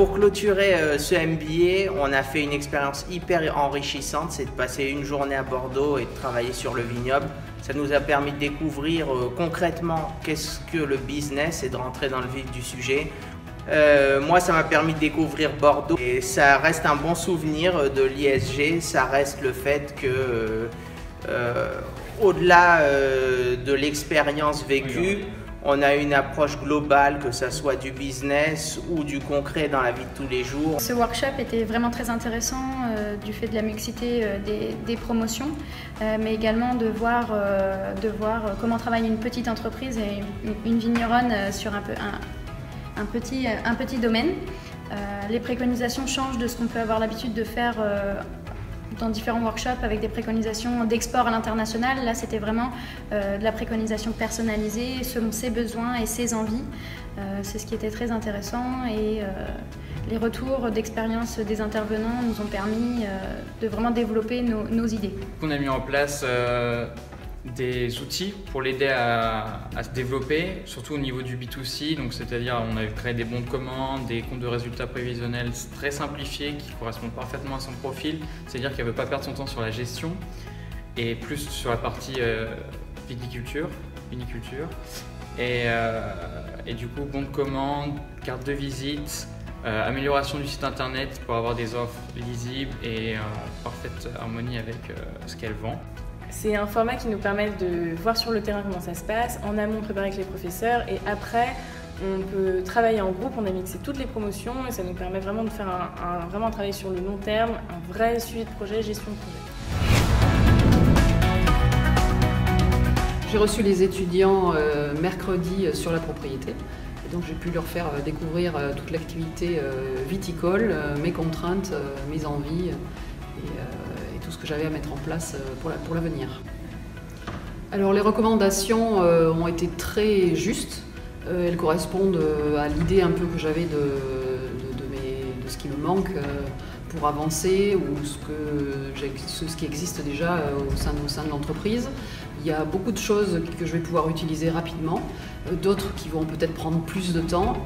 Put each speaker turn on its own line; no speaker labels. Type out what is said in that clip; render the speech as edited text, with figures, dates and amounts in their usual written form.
pour clôturer ce MBA, on a fait une expérience hyper enrichissante, c'est de passer une journée à Bordeaux et de travailler sur le vignoble. Ça nous a permis de découvrir concrètement qu'est-ce que le business et de rentrer dans le vif du sujet. Moi, ça m'a permis de découvrir Bordeaux et ça reste un bon souvenir de l'ISG. Ça reste le fait que, au-delà de l'expérience vécue, on a une approche globale, que ce soit du business ou du concret dans la vie de tous les jours.
Ce workshop était vraiment très intéressant du fait de la mixité des promotions, mais également de voir comment travaille une petite entreprise et une vigneronne sur un petit domaine. Les préconisations changent de ce qu'on peut avoir l'habitude de faire dans différents workshops avec des préconisations d'export à l'international. Là, c'était vraiment de la préconisation personnalisée selon ses besoins et ses envies. C'est ce qui était très intéressant et les retours d'expérience des intervenants nous ont permis de vraiment développer nos idées.
On a mis en place des outils pour l'aider à se développer, surtout au niveau du B2C, donc c'est-à-dire on a créé des bons de commande, des comptes de résultats prévisionnels très simplifiés qui correspondent parfaitement à son profil, c'est-à-dire qu'elle ne veut pas perdre son temps sur la gestion et plus sur la partie viniculture. Et du coup, bons de commande, carte de visite, amélioration du site internet pour avoir des offres lisibles et parfaite harmonie avec ce qu'elle vend.
C'est un format qui nous permet de voir sur le terrain comment ça se passe, en amont préparer avec les professeurs et après on peut travailler en groupe, on a mixé toutes les promotions et ça nous permet vraiment de faire vraiment un travail sur le long terme, un vrai suivi de projet, gestion de projet.
J'ai reçu les étudiants mercredi sur la propriété. Et donc j'ai pu leur faire découvrir toute l'activité viticole, mes contraintes, mes envies et tout ce que j'avais à mettre en place pour l'avenir. Alors les recommandations ont été très justes. Elles correspondent à l'idée un peu que j'avais de ce qui me manque pour avancer ou ce qui existe déjà au sein de l'entreprise. Il y a beaucoup de choses que je vais pouvoir utiliser rapidement, d'autres qui vont peut-être prendre plus de temps.